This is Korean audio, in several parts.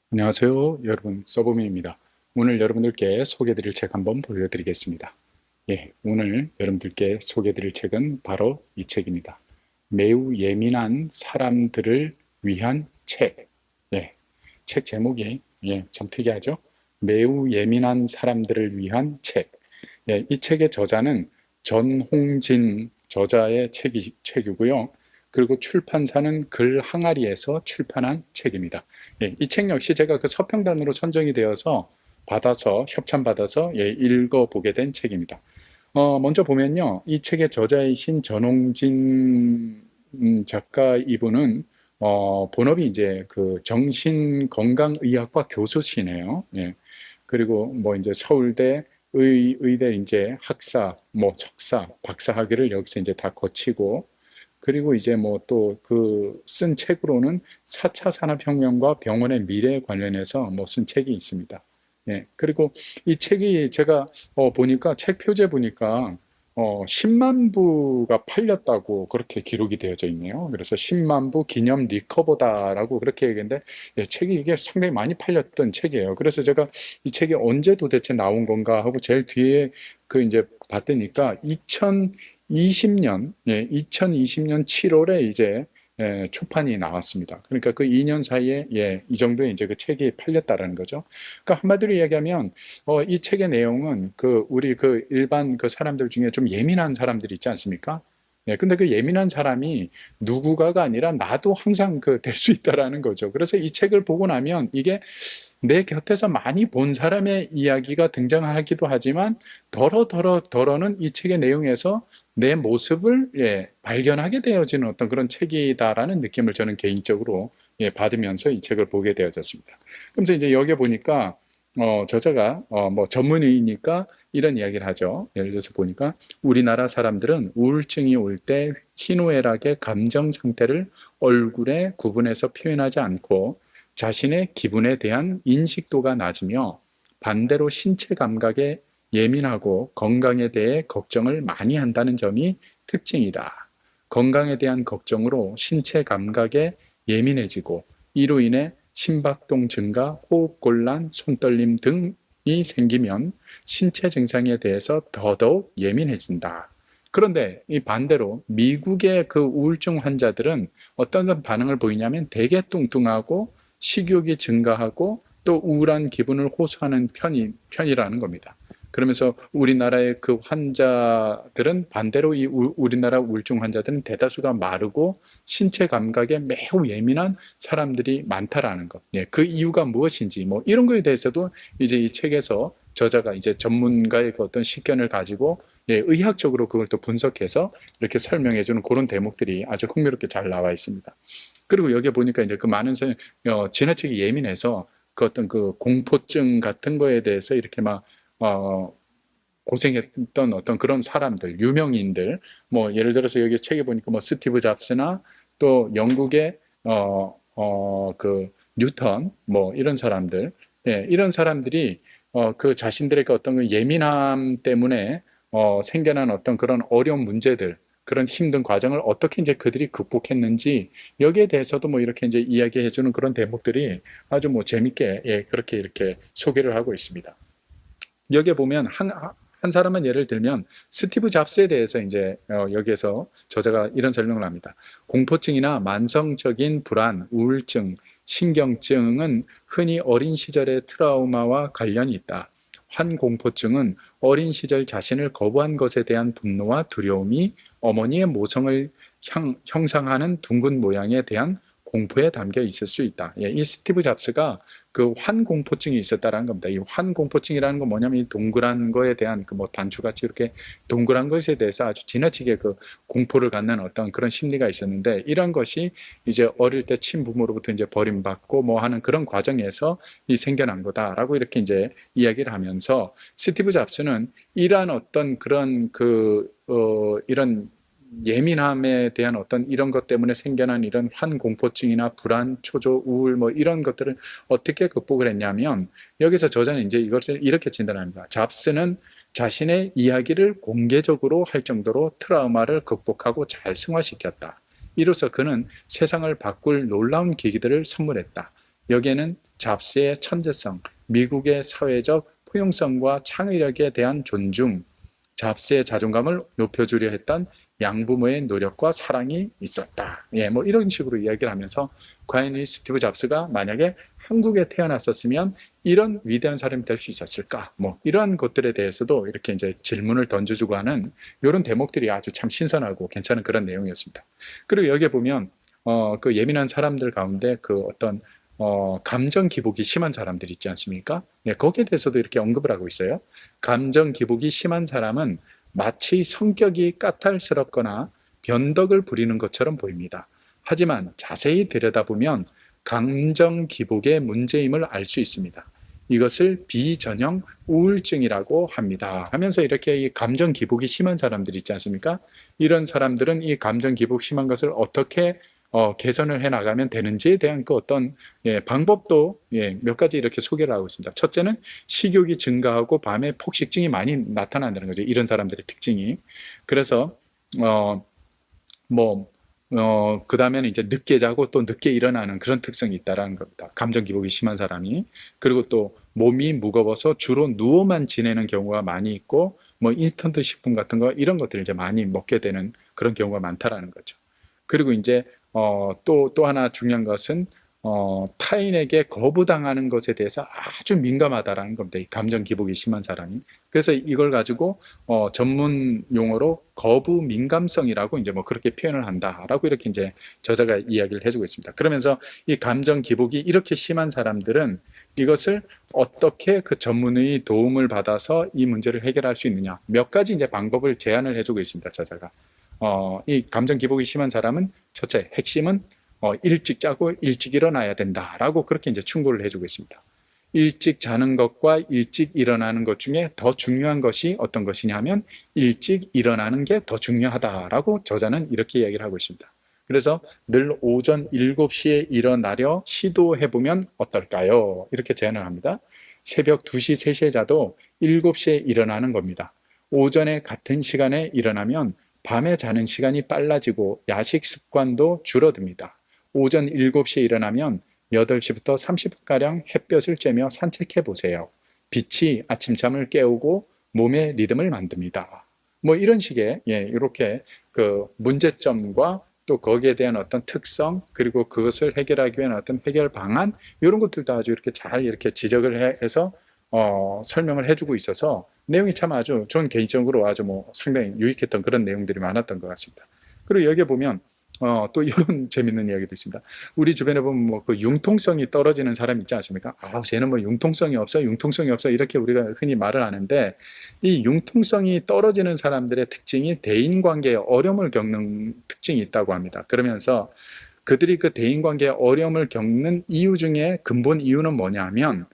안녕하세요, 여러분. 서브맨입니다. 오늘 여러분들께 소개해드릴 책 한번 보여드리겠습니다. 오늘 여러분들께 소개해드릴 책은 바로 이 책입니다. 매우 예민한 사람들을 위한 책. 책 제목이 참 특이하죠? 매우 예민한 사람들을 위한 책. 이 책의 저자는 전홍진 저자의 책이고요. 그리고 출판사는 글항아리에서 출판한 책입니다. 이 책 역시 제가 그 서평단으로 선정이 되어서 협찬받아서 읽어보게 된 책입니다. 먼저 보면요. 이 책의 저자이신 전홍진 작가 이분은 본업이 이제 그 정신건강의학과 교수시네요. 그리고 뭐 이제 서울대 의대 이제 학사, 뭐 석사, 박사 학위를 여기서 이제 다 거치고 그리고 이제 뭐 또 그 쓴 책으로는 4차 산업혁명과 병원의 미래에 관련해서 뭐 쓴 책이 있습니다. 그리고 이 책이 제가 보니까 책 표제 보니까 10만 부가 팔렸다고 그렇게 기록이 되어져 있네요. 그래서 10만 부 기념 리커버다라고 그렇게 얘기했는데 책이 이게 상당히 많이 팔렸던 책이에요. 그래서 제가 이 책이 언제 도대체 나온 건가 하고 제일 뒤에 그 이제 봤더니까 2020년 7월에 이제 초판이 나왔습니다. 그러니까 그 2년 사이에 이 정도의 이제 그 책이 팔렸다라는 거죠. 그러니까 한마디로 이야기하면 이 책의 내용은 그 우리 그 일반 그 사람들 중에 좀 예민한 사람들이 있지 않습니까? 근데 그 예민한 사람이 누구가가 아니라 나도 항상 그 될 수 있다라는 거죠. 그래서 이 책을 보고 나면 이게 내 곁에서 많이 본 사람의 이야기가 등장하기도 하지만 더러는 이 책의 내용에서 내 모습을 발견하게 되어지는 어떤 그런 책이다라는 느낌을 저는 개인적으로 받으면서 이 책을 보게 되어졌습니다. 그래서 이제 여기에 보니까 저자가 뭐 전문의니까 이런 이야기를 하죠. 예를 들어서 보니까 우리나라 사람들은 우울증이 올 때 희노애락의 감정 상태를 얼굴에 구분해서 표현하지 않고 자신의 기분에 대한 인식도가 낮으며 반대로 신체 감각에 예민하고 건강에 대해 걱정을 많이 한다는 점이 특징이다. 건강에 대한 걱정으로 신체 감각에 예민해지고 이로 인해 심박동 증가, 호흡곤란, 손떨림 등이 생기면 신체 증상에 대해서 더더욱 예민해진다. 그런데 이 반대로 미국의 그 우울증 환자들은 어떤 반응을 보이냐면 되게 뚱뚱하고 식욕이 증가하고 또 우울한 기분을 호소하는 편이라는 겁니다. 그러면서 우리나라의 그 환자들은 반대로 이 우리나라 우울증 환자들은 대다수가 마르고 신체 감각에 매우 예민한 사람들이 많다라는 것. 그 이유가 무엇인지 뭐 이런 거에 대해서도 이제 이 책에서 저자가 이제 전문가의 그 어떤 식견을 가지고 의학적으로 그걸 또 분석해서 이렇게 설명해 주는 그런 대목들이 아주 흥미롭게 잘 나와 있습니다. 그리고 여기에 보니까 이제 그 많은 지나치게 예민해서 그 어떤 그 공포증 같은 거에 대해서 이렇게 막 고생했던 어떤 그런 사람들, 유명인들, 뭐 예를 들어서 여기 책에 보니까 뭐 스티브 잡스나 또 영국의 그 뉴턴, 뭐 이런 사람들, 이런 사람들이 그 자신들의 그 어떤 그 예민함 때문에 생겨난 어떤 그런 어려운 문제들, 그런 힘든 과정을 어떻게 이제 그들이 극복했는지 여기에 대해서도 뭐 이렇게 이제 이야기해주는 그런 대목들이 아주 뭐 재밌게 그렇게 이렇게 소개를 하고 있습니다. 여기에 보면 한 사람만 예를 들면 스티브 잡스에 대해서 이제 여기에서 저자가 이런 설명을 합니다. 공포증이나 만성적인 불안, 우울증, 신경증은 흔히 어린 시절의 트라우마와 관련이 있다. 환공포증은 어린 시절 자신을 거부한 것에 대한 분노와 두려움이 어머니의 모성을 형상하는 둥근 모양에 대한 공포에 담겨 있을 수 있다. 이 스티브 잡스가 그 환공포증이 있었다라는 겁니다. 이 환공포증이라는 건 뭐냐면 이 동그란 거에 대한 그 뭐 단추같이 이렇게 동그란 것에 대해서 아주 지나치게 그 공포를 갖는 어떤 그런 심리가 있었는데 이런 것이 이제 어릴 때 친부모로부터 이제 버림받고 뭐 하는 그런 과정에서 이 생겨난 거다라고 이렇게 이제 이야기를 하면서 스티브 잡스는 이러한 어떤 그런 이런 예민함에 대한 어떤 이런 것 때문에 생겨난 이런 환공포증이나 불안, 초조, 우울 뭐 이런 것들을 어떻게 극복을 했냐면 여기서 저자는 이제 이것을 이렇게 진단합니다. 잡스는 자신의 이야기를 공개적으로 할 정도로 트라우마를 극복하고 잘 승화시켰다. 이로써 그는 세상을 바꿀 놀라운 계기들을 선물했다. 여기에는 잡스의 천재성, 미국의 사회적 포용성과 창의력에 대한 존중, 잡스의 자존감을 높여주려 했던 양부모의 노력과 사랑이 있었다. 예, 뭐 이런 식으로 이야기를 하면서 과연 이 스티브 잡스가 만약에 한국에 태어났었으면 이런 위대한 사람이 될 수 있었을까? 뭐 이러한 것들에 대해서도 이렇게 이제 질문을 던져주고 하는 이런 대목들이 아주 참 신선하고 괜찮은 그런 내용이었습니다. 그리고 여기에 보면 그 예민한 사람들 가운데 그 어떤 감정 기복이 심한 사람들 있지 않습니까? 네, 거기에 대해서도 이렇게 언급을 하고 있어요. 감정 기복이 심한 사람은 마치 성격이 까탈스럽거나 변덕을 부리는 것처럼 보입니다. 하지만 자세히 들여다보면 감정 기복의 문제임을 알 수 있습니다. 이것을 비전형 우울증이라고 합니다. 하면서 이렇게 이 감정 기복이 심한 사람들 있지 않습니까? 이런 사람들은 이 감정 기복 심한 것을 어떻게 개선을 해 나가면 되는지에 대한 그 어떤 방법도 몇 가지 이렇게 소개를 하고 있습니다. 첫째는 식욕이 증가하고 밤에 폭식증이 많이 나타난다는 거죠. 이런 사람들의 특징이. 그래서 그 다음에는 이제 늦게 자고 또 늦게 일어나는 그런 특성이 있다라는 겁니다. 감정 기복이 심한 사람이. 그리고 또 몸이 무거워서 주로 누워만 지내는 경우가 많이 있고, 뭐 인스턴트 식품 같은 거 이런 것들을 이제 많이 먹게 되는 그런 경우가 많다라는 거죠. 그리고 이제 또 하나 중요한 것은 타인에게 거부당하는 것에 대해서 아주 민감하다라는 겁니다. 이 감정 기복이 심한 사람이. 그래서 이걸 가지고 전문 용어로 거부 민감성이라고 이제 뭐 그렇게 표현을 한다라고 이렇게 이제 저자가 이야기를 해주고 있습니다. 그러면서 이 감정 기복이 이렇게 심한 사람들은 이것을 어떻게 그 전문의 도움을 받아서 이 문제를 해결할 수 있느냐, 몇 가지 이제 방법을 제안을 해주고 있습니다. 저자가. 이 감정 기복이 심한 사람은 첫째, 핵심은 일찍 자고 일찍 일어나야 된다라고 그렇게 이제 충고를 해주고 있습니다. 일찍 자는 것과 일찍 일어나는 것 중에 더 중요한 것이 어떤 것이냐면 일찍 일어나는 게 더 중요하다라고 저자는 이렇게 이야기를 하고 있습니다. 그래서 늘 오전 7시에 일어나려 시도해보면 어떨까요? 이렇게 제안을 합니다. 새벽 2시, 3시에 자도 7시에 일어나는 겁니다. 오전에 같은 시간에 일어나면 밤에 자는 시간이 빨라지고 야식 습관도 줄어듭니다. 오전 7시에 일어나면 8시부터 30분가량 햇볕을 쬐며 산책해 보세요. 빛이 아침잠을 깨우고 몸의 리듬을 만듭니다. 뭐 이런 식의 이렇게 그 문제점과 또 거기에 대한 어떤 특성, 그리고 그것을 해결하기 위한 어떤 해결 방안, 이런 것들도 아주 이렇게 잘 이렇게 지적을 해서 설명을 해주고 있어서 내용이 참 아주 저는 개인적으로 아주 뭐 상당히 유익했던 그런 내용들이 많았던 것 같습니다. 그리고 여기에 보면 또 이런 재밌는 이야기도 있습니다. 우리 주변에 보면 뭐 그 융통성이 떨어지는 사람 있지 않습니까? 쟤는 뭐 융통성이 없어, 융통성이 없어 이렇게 우리가 흔히 말을 하는데, 이 융통성이 떨어지는 사람들의 특징이 대인관계에 어려움을 겪는 특징이 있다고 합니다. 그러면서 그들이 그 대인관계에 어려움을 겪는 이유 중에 근본 이유는 뭐냐면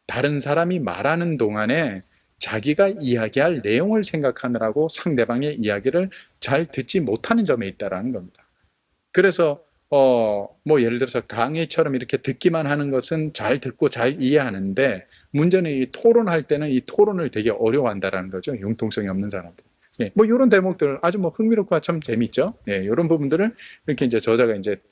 다른 사람이 말하는 동안에 자기가 이야기할 내용을 생각하느라고 상대방의 이야기를 잘 듣지 못하는 점에 있다는 겁니다. 그래서 뭐 예를 들어서 강의처럼 이렇게 듣기만 하는 것은 잘 듣고 잘 이해하는데, 문제는 이 토론할 때는 이 토론을 되게 어려워한다는 거죠. 융통성이 없는 사람들. 뭐 이런 대목들 아주 뭐 흥미롭고 참 재밌죠. 이런 부분들을 이렇게 이제 저자가 이제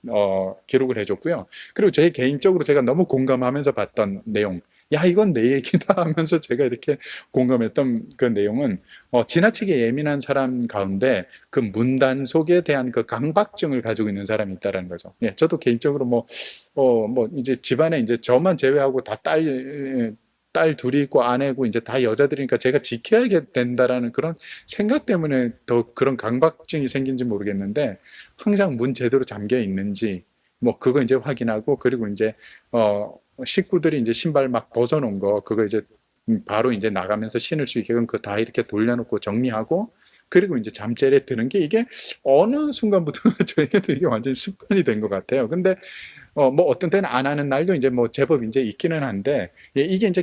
기록을 해줬고요. 그리고 제 개인적으로 제가 너무 공감하면서 봤던 내용, 야 이건 내 얘기다 하면서 제가 이렇게 공감했던 그 내용은 지나치게 예민한 사람 가운데 그 문단 속에 대한 그 강박증을 가지고 있는 사람이 있다는 거죠. 저도 개인적으로 뭐 이제 집안에 이제 저만 제외하고 다 딸 둘이 있고 아내고 이제 다 여자들이니까 제가 지켜야 된다라는 그런 생각 때문에 더 그런 강박증이 생긴지 모르겠는데, 항상 문 제대로 잠겨 있는지 뭐 그거 이제 확인하고, 그리고 이제 식구들이 이제 신발 막 벗어놓은 거 그거 이제 바로 이제 나가면서 신을 수 있게끔 그 다 이렇게 돌려놓고 정리하고, 그리고 이제 잠자리에 드는 게 이게 어느 순간부터 저에게도 이게 완전히 습관이 된 것 같아요. 근데 뭐 어떤 때는 안 하는 날도 이제 뭐 제법 이제 있기는 한데, 이게 이제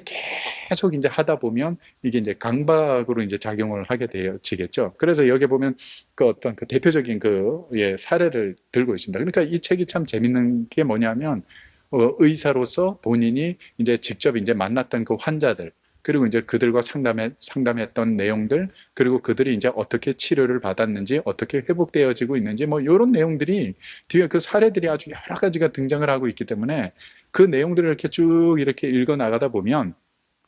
계속 이제 하다 보면 이게 이제 강박으로 이제 작용을 하게 되어지겠죠. 그래서 여기 보면 그 어떤 그 대표적인 그 사례를 들고 있습니다. 그러니까 이 책이 참 재밌는 게 뭐냐면 의사로서 본인이 이제 직접 이제 만났던 그 환자들, 그리고 이제 그들과 상담했던 내용들, 그리고 그들이 이제 어떻게 치료를 받았는지, 어떻게 회복되어지고 있는지, 뭐 이런 내용들이 뒤에 그 사례들이 아주 여러 가지가 등장을 하고 있기 때문에 그 내용들을 이렇게 쭉 이렇게 읽어 나가다 보면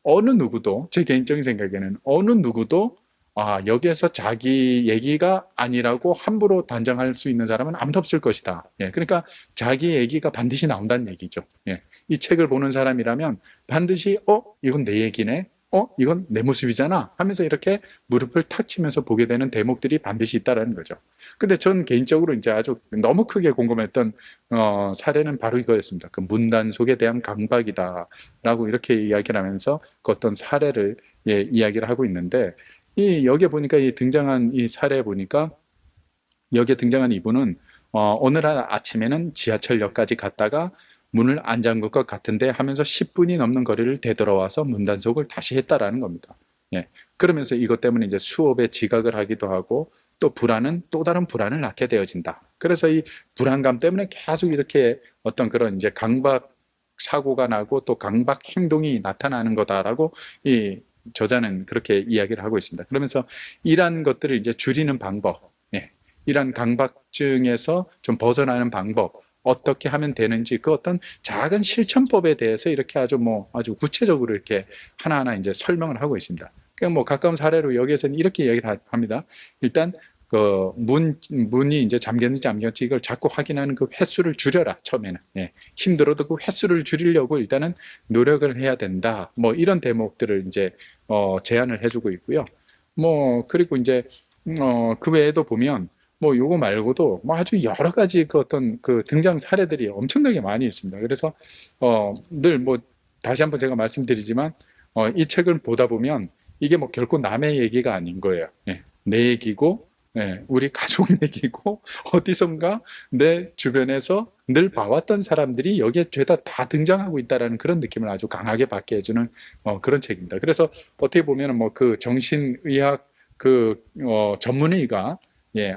어느 누구도, 제 개인적인 생각에는 어느 누구도 여기에서 자기 얘기가 아니라고 함부로 단정할 수 있는 사람은 아무도 없을 것이다. 예, 그러니까 자기 얘기가 반드시 나온다는 얘기죠. 예, 이 책을 보는 사람이라면 반드시 이건 내 얘기네. 이건 내 모습이잖아 하면서 이렇게 무릎을 탁 치면서 보게 되는 대목들이 반드시 있다라는 거죠. 근데 전 개인적으로 이제 아주 너무 크게 궁금했던 사례는 바로 이거였습니다. 그 문단 속에 대한 강박이다라고 이렇게 이야기를 하면서 그 어떤 사례를 이야기를 하고 있는데, 여기에 보니까 등장한 이 사례에 보니까 여기에 등장한 이분은 어느 날 아침에는 지하철역까지 갔다가 문을 안 잠글 것 같은데 하면서 10분이 넘는 거리를 되돌아와서 문단속을 다시 했다라는 겁니다. 예. 그러면서 이것 때문에 이제 수업에 지각을 하기도 하고 또 불안은 또 다른 불안을 낳게 되어진다. 그래서 이 불안감 때문에 계속 이렇게 어떤 그런 이제 강박 사고가 나고 또 강박 행동이 나타나는 거다라고 이 저자는 그렇게 이야기를 하고 있습니다. 그러면서 이러한 것들을 이제 줄이는 방법, 이러한 강박증에서 좀 벗어나는 방법, 어떻게 하면 되는지 그 어떤 작은 실천법에 대해서 이렇게 아주 구체적으로 이렇게 하나하나 이제 설명을 하고 있습니다. 그냥 뭐 가까운 사례로 여기에서는 이렇게 이야기를 합니다. 일단 그 문이 이제 잠겼는지 안 잠겼는지 이걸 자꾸 확인하는 그 횟수를 줄여라. 처음에는 힘들어도 그 횟수를 줄이려고 일단은 노력을 해야 된다. 뭐 이런 대목들을 이제 제안을 해주고 있고요. 뭐 그리고 이제 그 외에도 보면 뭐 요거 말고도 뭐 아주 여러 가지 그 어떤 그 등장 사례들이 엄청나게 많이 있습니다. 그래서 늘 뭐 다시 한번 제가 말씀드리지만 이 책을 보다 보면 이게 뭐 결코 남의 얘기가 아닌 거예요. 내 얘기고 우리 가족 얘기고 어디선가 내 주변에서 늘 봐왔던 사람들이 여기에 죄다 다 등장하고 있다라는 그런 느낌을 아주 강하게 받게 해주는 그런 책입니다. 그래서 어떻게 보면은 뭐 그 정신의학 그 전문의가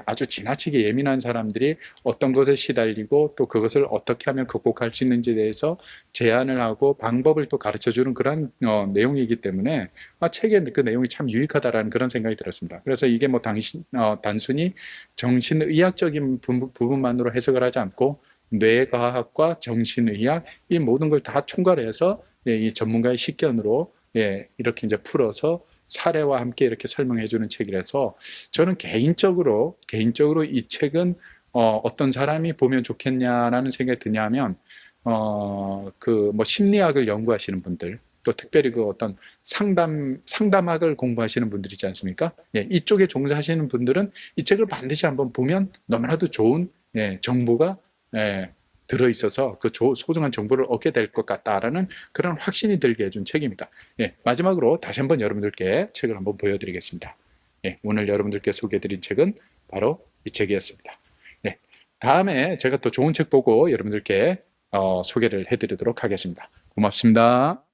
아주 지나치게 예민한 사람들이 어떤 것에 시달리고 또 그것을 어떻게 하면 극복할 수 있는지에 대해서 제안을 하고 방법을 또 가르쳐주는 그런 내용이기 때문에 책의 그 내용이 참 유익하다라는 그런 생각이 들었습니다. 그래서 이게 뭐 단순히 정신의학적인 부분만으로 해석을 하지 않고 뇌과학과 정신의학 이 모든 걸 다 총괄해서 이 전문가의 식견으로 이렇게 이제 풀어서 사례와 함께 이렇게 설명해 주는 책이라서 저는 개인적으로 이 책은 어떤 사람이 보면 좋겠냐라는 생각이 드냐면 그 뭐 심리학을 연구하시는 분들 또 특별히 그 어떤 상담학을 공부하시는 분들 있지 않습니까? 이쪽에 종사하시는 분들은 이 책을 반드시 한번 보면 너무나도 좋은 정보가 들어있어서 그 소중한 정보를 얻게 될 것 같다라는 그런 확신이 들게 해준 책입니다. 마지막으로 다시 한번 여러분들께 책을 한번 보여드리겠습니다. 오늘 여러분들께 소개해드린 책은 바로 이 책이었습니다. 다음에 제가 또 좋은 책 보고 여러분들께 소개를 해드리도록 하겠습니다. 고맙습니다.